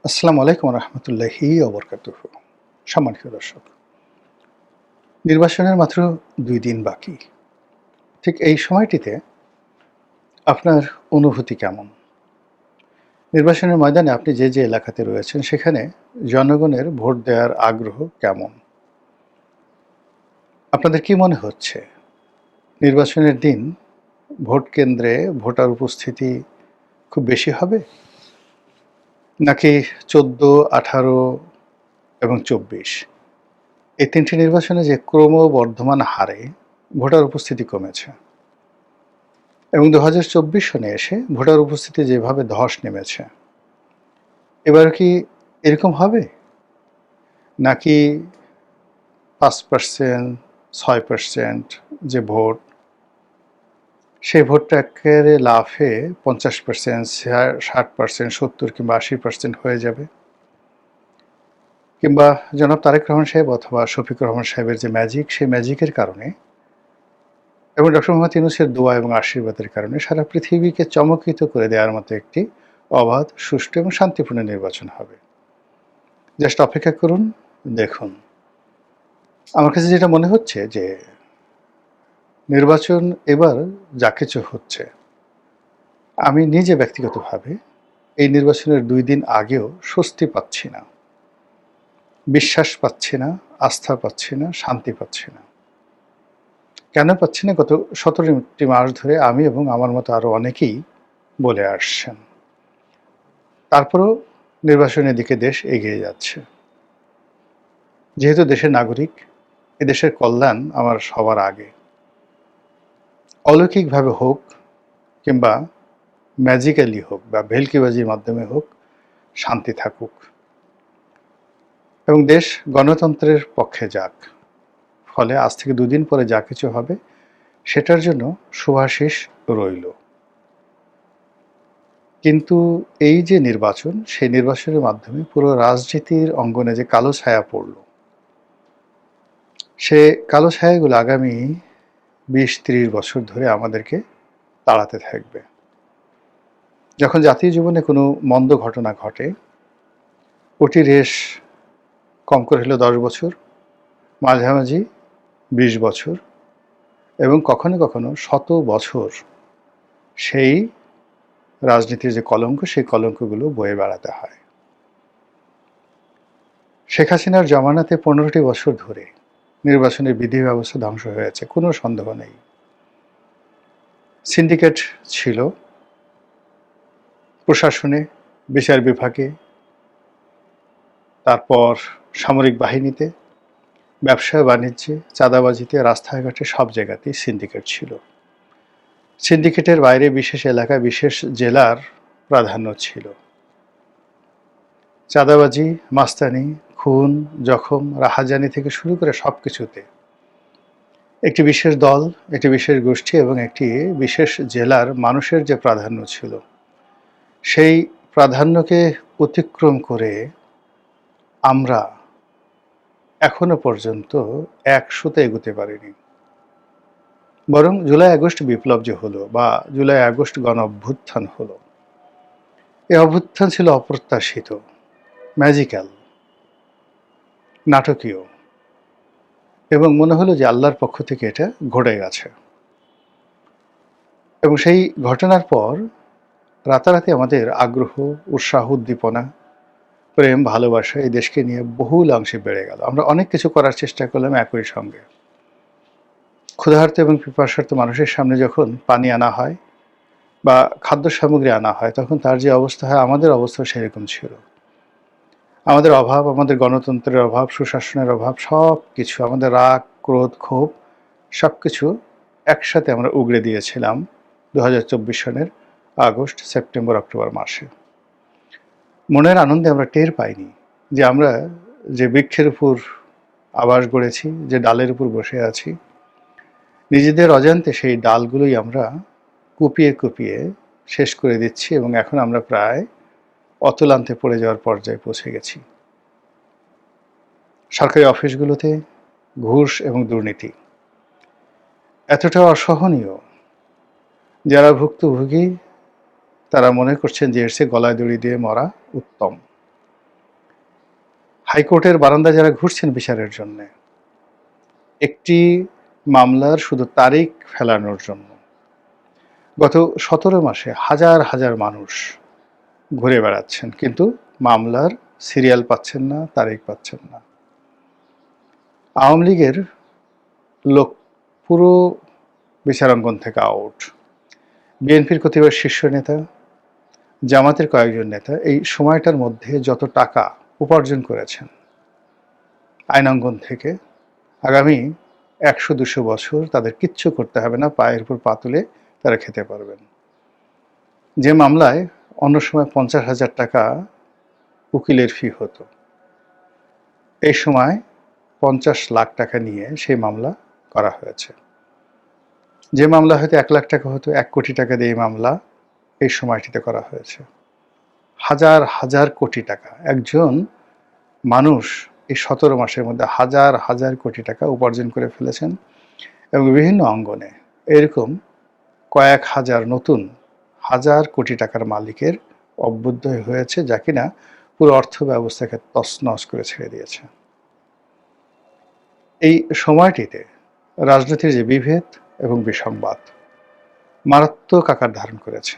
আসসালামু আলাইকুম রহমতুল্লাহি ওবরকাতুহু। সম্মানিত দর্শক, নির্বাচনের মাত্র ২ দিন বাকি। ঠিক এই সময়টিতে আপনার অনুভূতি কেমন? নির্বাচনের ময়দানে আপনি যে এলাকাতে রয়েছেন সেখানে জনগণের ভোট দেওয়ার আগ্রহ কেমন? আপনাদের কি মনে হচ্ছে নির্বাচনের দিন ভোট কেন্দ্রে ভোটার উপস্থিতি খুব বেশি হবে? নাকি ১৪, ১৮ এবং ২৪ এই ৩ টি নির্বাচনে যে ক্রমবর্ধমান হারে ভোটার উপস্থিতি কমেছে এবং ২০২৪ সনে এসে ভোটার উপস্থিতি যেভাবে ধস নেমেছে, এবার কি এরকম হবে? নাকি ৫%, ৬% যে ভোট, সেই ভোটটা এক্কেবারে লাফে ৫০%, ৬০%, ৭০ কিংবা ৮০% হয়ে যাবে? কিংবা জনাব তারেক রহমান সাহেব অথবা শফিকুর রহমান সাহেবের যে ম্যাজিক, সেই ম্যাজিকের কারণে এবং ডক্টর মোহাম্মদ ইউনূসের দোয়া এবং আশীর্বাদের কারণে সারা পৃথিবীকে চমকিত করে দেওয়ার মতো একটি অবাধ, সুষ্ঠু এবং শান্তিপূর্ণ নির্বাচন হবে। জাস্ট অপেক্ষা করুন, দেখুন। আমার কাছে যেটা মনে হচ্ছে যে নির্বাচন এবার যা কিছু হচ্ছে, আমি নিজে ব্যক্তিগতভাবে এই নির্বাচনের ২ দিন আগেও স্বস্তি পাচ্ছি না, বিশ্বাস পাচ্ছি না, আস্থা পাচ্ছি না, শান্তি পাচ্ছি না। কেন পাচ্ছি না? গত ১৭টি মাস ধরে আমি এবং আমার মতো আরও অনেকেই বলে আসছেন। তারপরেও নির্বাচনের দিকে দেশ এগিয়ে যাচ্ছে। যেহেতু দেশের নাগরিক, এদেশের কল্যাণ আমার সবার আগে। অলৌকিকভাবে হোক কিংবা ম্যাজিক্যালি হোক বা ভেলকিবাজির মাধ্যমে হোক, শান্তি থাকুক এবং দেশ গণতন্ত্রের পক্ষে যাক। ফলে আজ থেকে ২ দিন পরে যা কিছু হবে সেটার জন্য শুভাশিস রইল। কিন্তু এই যে নির্বাচন, সেই নির্বাচনের মাধ্যমে পুরো রাজনীতির অঙ্গনে যে কালো ছায়া পড়ল, সে কালো ছায়াগুলো আগামী ২০-৩০ বছর ধরে আমাদেরকে তাড়াতে থাকবে। যখন জাতীয় জীবনে কোনো মন্দ ঘটনা ঘটে, ওটি রেশ কম করে হলেও ১০ বছর, মাঝামাঝি ২০ বছর এবং কখনো কখনো শত বছর সেই রাজনীতির যে কলঙ্ক, সেই কলঙ্কগুলো বয়ে বেড়াতে হয়। শেখ হাসিনার জমানাতে ১৫টি বছর ধরে নির্বাচনের বিধি ব্যবস্থা ধ্বংস হয়েছে, কোনো সন্দেহ নেই। সিন্ডিকেট ছিল প্রশাসনে, বিচার বিভাগে, তারপর সামরিক বাহিনীতে, ব্যবসা বাণিজ্যে, চাঁদাবাজিতে, রাস্তাঘাটে, সব জায়গাতেই সিন্ডিকেট ছিল। সিন্ডিকেটের বাইরে বিশেষ এলাকা, বিশেষ জেলার প্রাধান্য ছিল। চাঁদাবাজি, মাস্তানি, খুন, জখম, রাহাজানি থেকে শুরু করে সব কিছুতে একটি বিশেষ দল, একটি বিশেষ গোষ্ঠী এবং একটি বিশেষ জেলার মানুষের যে প্রাধান্য ছিল, সেই প্রাধান্যকে অতিক্রম করে আমরা এখনো পর্যন্ত ১০০তে এগোতে পারিনি। বরং জুলাই আগস্ট বিপ্লব যে হলো বা জুলাই আগস্ট গণ অভ্যুত্থান হলো, এই অভ্যুত্থান ছিল অপ্রত্যাশিত, ম্যাজিক্যাল, নাটকীয় এবং মনে হলো যে আল্লাহর পক্ষ থেকে এটা ঘটে গেছে। এবং সেই ঘটনার পর রাতারাতি আমাদের আগ্রহ, উৎসাহ, উদ্দীপনা, প্রেম, ভালোবাসা এই দেশকে নিয়ে বহুল অংশে বেড়ে গেল। আমরা অনেক কিছু করার চেষ্টা করলাম একই সঙ্গে। ক্ষুধার্ত এবং পিপাসার্ত মানুষের সামনে যখন পানি আনা হয় বা খাদ্য সামগ্রী আনা হয়, তখন তার যে অবস্থা হয়, আমাদের অবস্থাও সেরকম ছিল। আমাদের অভাব, আমাদের গণতন্ত্রের অভাব, সুশাসনের অভাব, সব কিছু, আমাদের রাগ, ক্রোধ, ক্ষোভ, সব কিছু একসাথে আমরা উগরে দিয়েছিলাম ২০২৪ সনের আগস্ট, সেপ্টেম্বর, অক্টোবর মাসে। মনের আনন্দে আমরা টের পাইনি যে আমরা যে বৃক্ষের উপর আবাস গড়েছি, যে ডালের উপর বসে আছি, নিজেদের অজান্তে সেই ডালগুলোই আমরা কুপিয়ে কুপিয়ে শেষ করে দিচ্ছি এবং এখন আমরা প্রায় অতলান্তে পড়ে যাওয়ার পর্যায়ে পৌঁছে গেছি। সরকারি অফিসগুলোতে ঘুষ এবং দুর্নীতি এতটা অসহনীয়, যারা ভুক্তভোগী তারা মনে করছেন যে এর চেয়ে গলায় দড়ি দিয়ে মরা উত্তম। হাইকোর্টের বারান্দায় যারা ঘুরছেন বিচারের জন্য, একটি মামলার শুধু তারিখ ফেলানোর জন্য গত 17 মাসে হাজার হাজার মানুষ ঘুরে বেড়াচ্ছেন, কিন্তু মামলার সিরিয়াল পাচ্ছেন না, তারিখ পাচ্ছেন না। আওয়ামী লীগের লোক পুরো বিচারাঙ্গন থেকে আউট। বিএনপির কতিপয় শীর্ষ নেতা, জামাতের কয়েকজন নেতা এই সময়টার মধ্যে যত টাকা উপার্জন করেছেন আইনাঙ্গন থেকে, আগামী 100-200 বছর তাদের কিচ্ছু করতে হবে না, পায়ের উপর পা তুলে তারা খেতে পারবেন। যে মামলায় অন্য সময় 50,000 টাকা উকিলের ফি হতো, এই সময় 50 লাখ টাকা নিয়ে সেই মামলা করা হয়েছে। যে মামলা হয়তো 1 লাখ টাকা হতো, 1 কোটি টাকা দিয়ে এই মামলা এই সময়টিতে করা হয়েছে। হাজার হাজার কোটি টাকা একজন মানুষ এই 17 মাসের মধ্যে হাজার হাজার কোটি টাকা উপার্জন করে ফেলেছেন, এবং বিভিন্ন অঙ্গনে এরকম কয়েক হাজার নতুন হাজার কোটি টাকার মালিকের অভ্যুদয় হয়েছে, যা কিনা পুরো অর্থ ব্যবস্থাকে তছনছ করে ছেড়ে দিয়েছে। এই সময়টিতে রাজনীতির যে বিভেদ এবং বিসংবাদ মারাত্মক আকার ধারণ করেছে,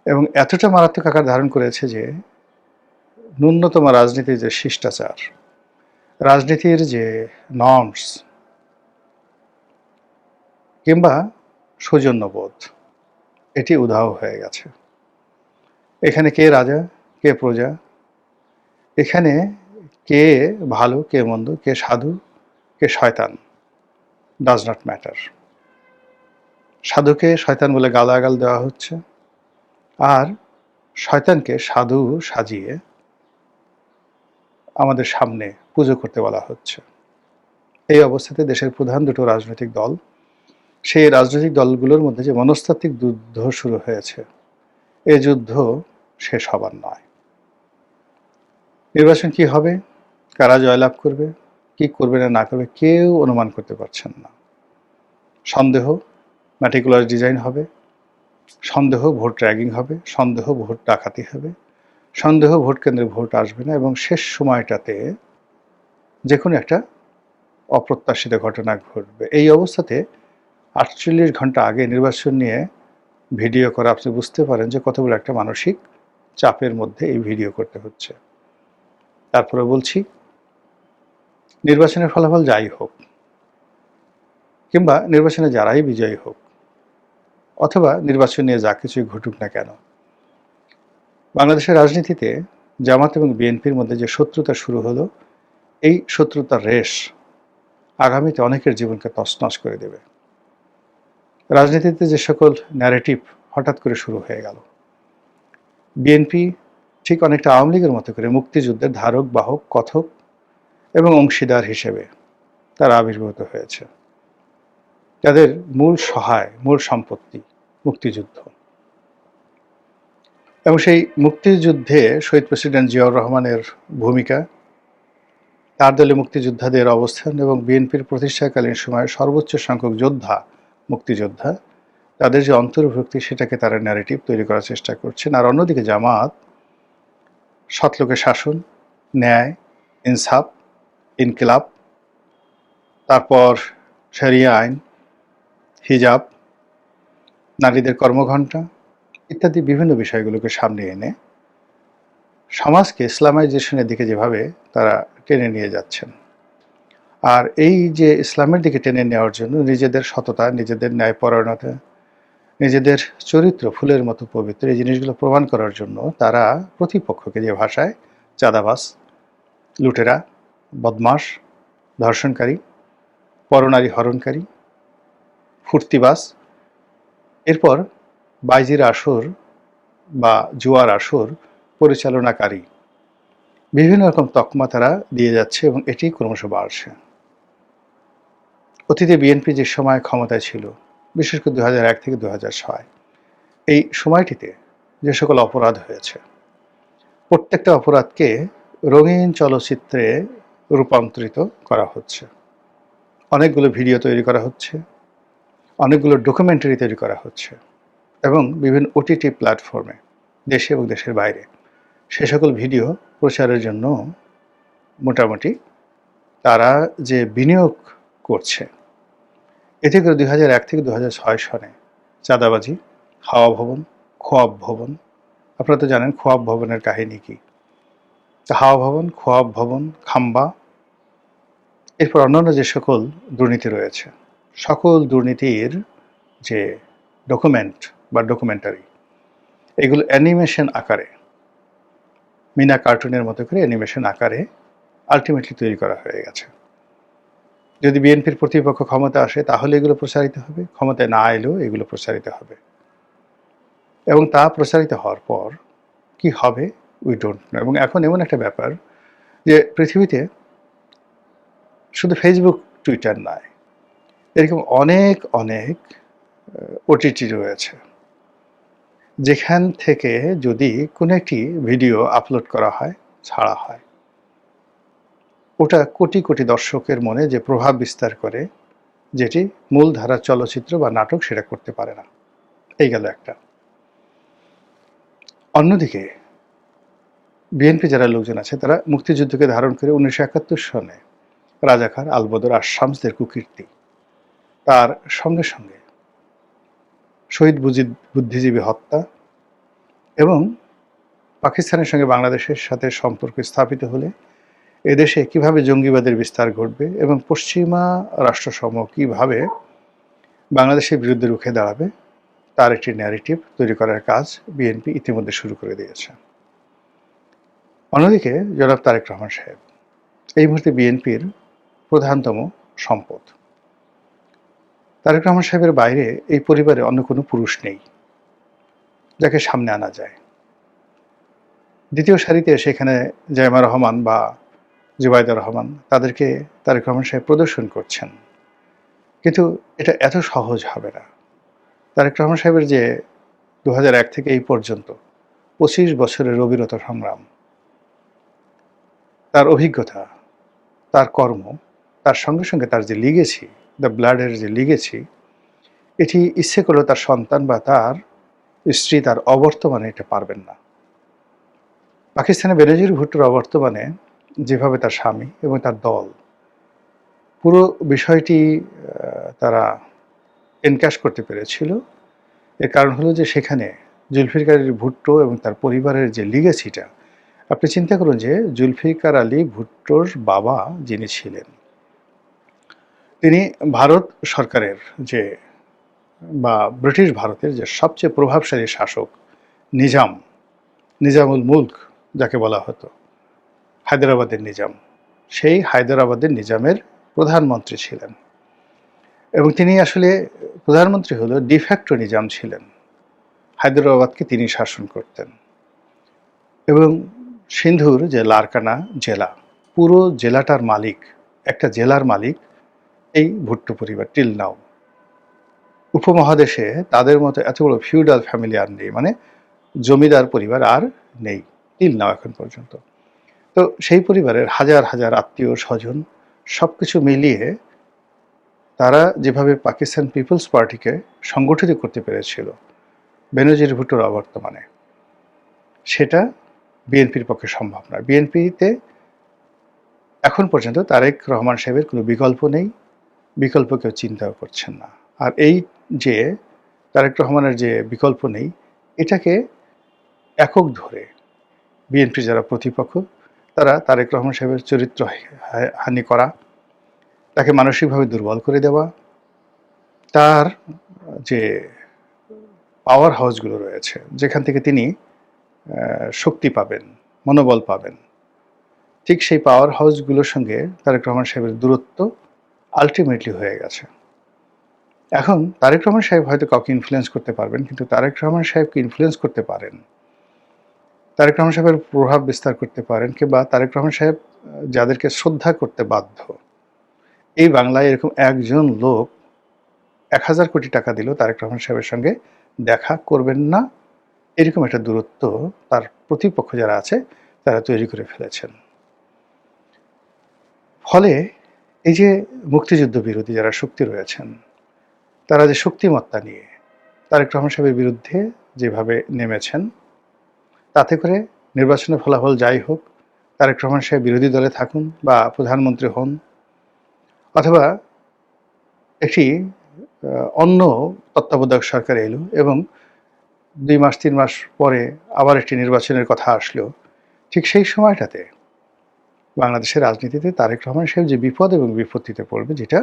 এবং এতটা মারাত্মক আকার ধারণ করেছে যে ন্যূনতম রাজনীতির যে শিষ্টাচার, রাজনীতির যে নর্মস কিংবা সৌজন্যবোধ, এটি উধাও হয়ে গেছে। এখানে কে রাজা, কে প্রজা, এখানে কে ভালো, কে মন্দ, কে সাধু, কে শয়তান, ডাজ নট ম্যাটার। সাধুকে শয়তান বলে গালাগাল দেওয়া হচ্ছে, আর শয়তানকে সাধু সাজিয়ে আমাদের সামনে পুজো করতে বলা হচ্ছে। এই অবস্থাতে দেশের প্রধান দুটো রাজনৈতিক দল, সেই রাজনৈতিক দলগুলোর মধ্যে যে মনস্তাত্ত্বিক যুদ্ধ শুরু হয়েছে, এই যুদ্ধ শেষ হবার নয়। নির্বাচন কি হবে, কারা জয়লাভ করবে, কি করবে না করবে, কেউ অনুমান করতে পারছেন না। সন্দেহ ম্যাটিকুলার ডিজাইন হবে, সন্দেহ ভোট র্যাগিং হবে, সন্দেহ ভোট ডাকাতি হবে, সন্দেহ ভোট কেন্দ্রে ভোট আসবে না, এবং শেষ সময়টাতে যে কোনো একটা অপ্রত্যাশিত ঘটনা ঘটবে। এই অবস্থাতে 48 ঘন্টা আগে নির্বাচন নিয়ে ভিডিও করা, আপনি বুঝতে পারেন যে কত বড় একটা মানসিক চাপের মধ্যে এই ভিডিও করতে হচ্ছে। তারপরে বলছি, নির্বাচনের ফলাফল যাই হোক, কিংবা নির্বাচনে যারাই বিজয়ী হোক, অথবা নির্বাচন নিয়ে যা কিছুই ঘটুক না কেন, বাংলাদেশের রাজনীতিতে জামাত এবং বিএনপির মধ্যে যে শত্রুতা শুরু হলো, এই শত্রুতার রেশ আগামীতে অনেকের জীবনকে তছনছ করে দেবে। রাজনীতিতে যে সকল ন্যারেটিভ হঠাৎ করে শুরু হয়ে গেল, বিএনপি ঠিক অনেকটা আওয়ামী লীগের মতো করে মুক্তিযুদ্ধের ধারক বাহক কথক এবং অংশীদার হিসেবে তারা আবির্ভূত হয়েছে। তাদের মূল সহায়, মূল সম্পত্তি মুক্তিযুদ্ধ, এবং সেই মুক্তিযুদ্ধে শহীদ প্রেসিডেন্ট জিয়াউর রহমানের ভূমিকা, তার দলে মুক্তিযোদ্ধাদের অবস্থান, এবং বিএনপির প্রতিষ্ঠাকালীন সময়ে সর্বোচ্চ সংখ্যক যোদ্ধা, মুক্তিযোদ্ধা, তাদের যে অন্তর্ভুক্তি, সেটাকে তারা ন্যারেটিভ তৈরি করার চেষ্টা করছেন। আর অন্যদিকে জামাত সৎলোকের শাসন, ন্যায়, ইনসাফ, ইনকিলাব, তারপর শরিয়া আইন, হিজাব, নারীদের কর্মঘণ্টা ইত্যাদি বিভিন্ন বিষয়গুলোকে সামনে এনে সমাজকে ইসলামাইজেশনের দিকে যেভাবে তারা টেনে নিয়ে যাচ্ছেন, আর এই যে ইসলামের দিকে টেনে নেওয়ার জন্য নিজেদের সততা, নিজেদের ন্যায়পরায়ণতা, নিজেদের চরিত্র ফুলের মতো পবিত্র, এই জিনিসগুলো প্রমাণ করার জন্য তারা প্রতিপক্ষকে যে ভাষায় চাঁদাবাজ, লুটেরা, বদমাশ, ধর্ষণকারী, পরনারী হরণকারী, ফুর্তিবাজ, এরপর বাইজির আসর বা জুয়ার আসর পরিচালনাকারী, বিভিন্ন রকম তকমা তারা দিয়ে যাচ্ছে, এবং এটি ক্রমশ বাড়ছে। অতীতে বিএনপি যে সময় ক্ষমতায় ছিল, বিশেষ করে 2001 থেকে 2006, এই সময়টিতে যে সকল অপরাধ হয়েছে, প্রত্যেকটা অপরাধকে রঙিন চলচ্চিত্রে রূপান্তরিত করা হচ্ছে। অনেকগুলো ভিডিও তৈরি করা হচ্ছে, অনেকগুলো ডকুমেন্টারি তৈরি করা হচ্ছে, এবং বিভিন্ন ওটিটি প্ল্যাটফর্মে দেশে এবং দেশের বাইরে সে সকল ভিডিও প্রচারের জন্য মোটামুটি তারা যে বিনিয়োগ করছে, এতে করে 2001 থেকে 2006 সনে চাঁদাবাজি, হাওয়া ভবন, খোয়াব ভবন, আপনারা তো জানেন খোয়াব ভবনের কাহিনী কি। হাওয়া ভবন, খোয়াব ভবন, খাম্বা, এরপর অন্যান্য যে সকল দুর্নীতি রয়েছে, সকল দুর্নীতির যে ডকুমেন্ট বা ডকুমেন্টারি, এগুলো অ্যানিমেশন আকারে, মিনা কার্টুনের মতো করে অ্যানিমেশন আকারে আলটিমেটলি তৈরি করা হয়ে গেছে। যদি বিএনপির প্রতিপক্ষ ক্ষমতা আসে তাহলে এগুলো প্রচারিত হবে, ক্ষমতায় না এলেও এগুলো প্রচারিত হবে। এবং তা প্রচারিত হওয়ার পর কি হবে উই ডোন্ট নো। এবং এখন এমন একটা ব্যাপার যে পৃথিবীতে শুধু ফেসবুক, টুইটার নয়, এরকম অনেক অনেক ওটিটি রয়েছে, যেখান থেকে যদি কোনো একটি ভিডিও আপলোড করা হয়, ছাড়া হয়, ওটা কোটি কোটি দর্শকের মনে যে প্রভাব বিস্তার করে, যেটি মূলধারার চলচ্চিত্র বা নাটক সেটা করতে পারে না। এই গেল একটা। অন্যদিকে বিএনপি যারা লোকজন আছে তারা মুক্তিযুদ্ধকে ধারণ করে 1971 সনে রাজাকার, আলবদর, আশামসদের কুকীর্তি, তার সঙ্গে সঙ্গে শহীদ বুদ্ধিজীবী হত্যা এবং পাকিস্তানের সঙ্গে বাংলাদেশের সাথে সম্পর্ক স্থাপিত হলে এদেশে কিভাবে জঙ্গিবাদের বিস্তার ঘটবে এবং পশ্চিমা রাষ্ট্রসমূহ কিভাবে বাংলাদেশের বিরুদ্ধে রুখে দাঁড়াবে, তার একটি ন্যারেটিভ তৈরি করার কাজ বিএনপি ইতিমধ্যে শুরু করে দিয়েছে। অন্যদিকে জনাব তারেক রহমান সাহেব এই মুহূর্তে বিএনপির প্রধানতম সম্পদ। তারেক রহমান সাহেবের বাইরে এই পরিবারে অন্য কোনো পুরুষ নেই যাকে সামনে আনা যায়। দ্বিতীয় সারিতে সেখানে জাইমা রহমান বা জুবাইদা রহমান, তাদেরকে তারেক রহমান সাহেব প্রদর্শন করছেন, কিন্তু এটা এত সহজ হবে না। তারেক রহমান সাহেবের যে 2001 থেকে এই পর্যন্ত 25 বছরের অবিরত সংগ্রাম, তার অভিজ্ঞতা, তার কর্ম, তার সঙ্গে সঙ্গে তার যে লিগেছি, দ্য ব্লাডের যে লিগেছি, এটি ইচ্ছে করলেও তার সন্তান বা তার স্ত্রী তার অবর্তমানে এটা পারবেন না। পাকিস্তানে বেনজির ভুট্টোর অবর্তমানে যেভাবে তার স্বামী এবং তার দল পুরো বিষয়টি তারা এনক্যাশ করতে পেরেছিল, এর কারণ হলো যে সেখানে জুলফিকার আলী ভুট্টো এবং তার পরিবারের যে লিগেসিটা, আপনি চিন্তা করুন যে জুলফিকার আলী ভুট্টোর বাবা যিনি ছিলেন, তিনি ভারত সরকারের যে বা ব্রিটিশ ভারতের যে সবচেয়ে প্রভাবশালী শাসক নিজামুল মুলক যাকে বলা হতো, হায়দ্রাবাদের নিজাম, সেই হায়দ্রাবাদের নিজামের প্রধানমন্ত্রী ছিলেন। এবং তিনি আসলে প্রধানমন্ত্রী হলেও ডিফ্যাক্টো নিজাম ছিলেন, হায়দ্রাবাদকে তিনি শাসন করতেন। এবং সিন্ধুর যে লারকানা জেলা, পুরো জেলাটার মালিক, একটা জেলার মালিক এই ভুট্টো পরিবার টিল নাও। উপমহাদেশে তাদের মতো এত বড় ফিউডাল ফ্যামিলি আর নেই, মানে জমিদার পরিবার আর নেই টিল নাও এখন পর্যন্ত। তো সেই পরিবারের হাজার হাজার আত্মীয় স্বজন সবকিছু মিলিয়ে তারা যেভাবে পাকিস্তান পিপলস পার্টিকে সংগঠিত করতে পেরেছিল বেনজির ভুট্টোর অবর্তমানে, সেটা বিএনপির পক্ষে সম্ভব নয়। বিএনপিতে এখন পর্যন্ত তারেক রহমান সাহেবের কোনো বিকল্প নেই, বিকল্প কেউ চিন্তাও করছেন না। আর এই যে তারেক রহমানের যে বিকল্প নেই, এটাকে একক ধরে বিএনপি যারা প্রতিপক্ষ, তারা তারেক রহমান সাহেবের চরিত্র হানি করা, তাকে মানসিকভাবে দুর্বল করে দেওয়া, তার যে পাওয়ার হাউসগুলো রয়েছে যেখান থেকে তিনি শক্তি পাবেন, মনোবল পাবেন, ঠিক সেই পাওয়ার হাউসগুলোর সঙ্গে তারেক রহমান সাহেবের দূরত্ব আলটিমেটলি হয়ে গেছে। এখন তারেক রহমান সাহেব হয়তো কাউকে ইনফ্লুয়েন্স করতে পারবেন, কিন্তু তারেক রহমান সাহেবকে ইনফ্লুয়েন্স করতে পারেন, তারেক রহমান সাহেবের প্রভাব বিস্তার করতে পারেন, কিংবা তারেক রহমান সাহেব যাদেরকে শ্রদ্ধা করতে বাধ্য, এই বাংলায় এরকম একজন লোক 1000 কোটি টাকা দিলেও তারেক রহমান সাহেবের সঙ্গে দেখা করবেন না, এরকম একটা দূরত্ব তার প্রতিপক্ষ যারা আছে তারা তৈরি করে ফেলেছেন। ফলে এই যে মুক্তিযুদ্ধ বিরোধী যারা শক্তি রয়েছেন, তারা যে শক্তিমত্তা নিয়ে তারেক রহমান সাহেবের বিরুদ্ধে যেভাবে নেমেছেন, তাতে করে নির্বাচনের ফলাফল যাই হোক, তারেক রহমান সাহেব বিরোধী দলে থাকুন বা প্রধানমন্ত্রী হন, অথবা একটি অন্য তত্ত্বাবধায়ক সরকার এলো এবং ২ মাস ৩ মাস পরে আবার একটি নির্বাচনের কথা আসলো, ঠিক সেই সময়টাতে বাংলাদেশের রাজনীতিতে তারেক রহমান সাহেব যে বিপদ এবং বিপত্তিতে পড়বে, যেটা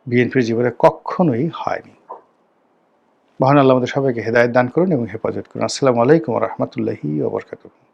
বিএনপির জীবনে কখনোই হয়নি। মহান আল্লাহ আমাদের সবাইকে হেদায়েত দান করুন এবং হেফাজত করুন। আসসালামু আলাইকুম ওয়া রাহমাতুল্লাহি ওয়া বারাকাতুহু।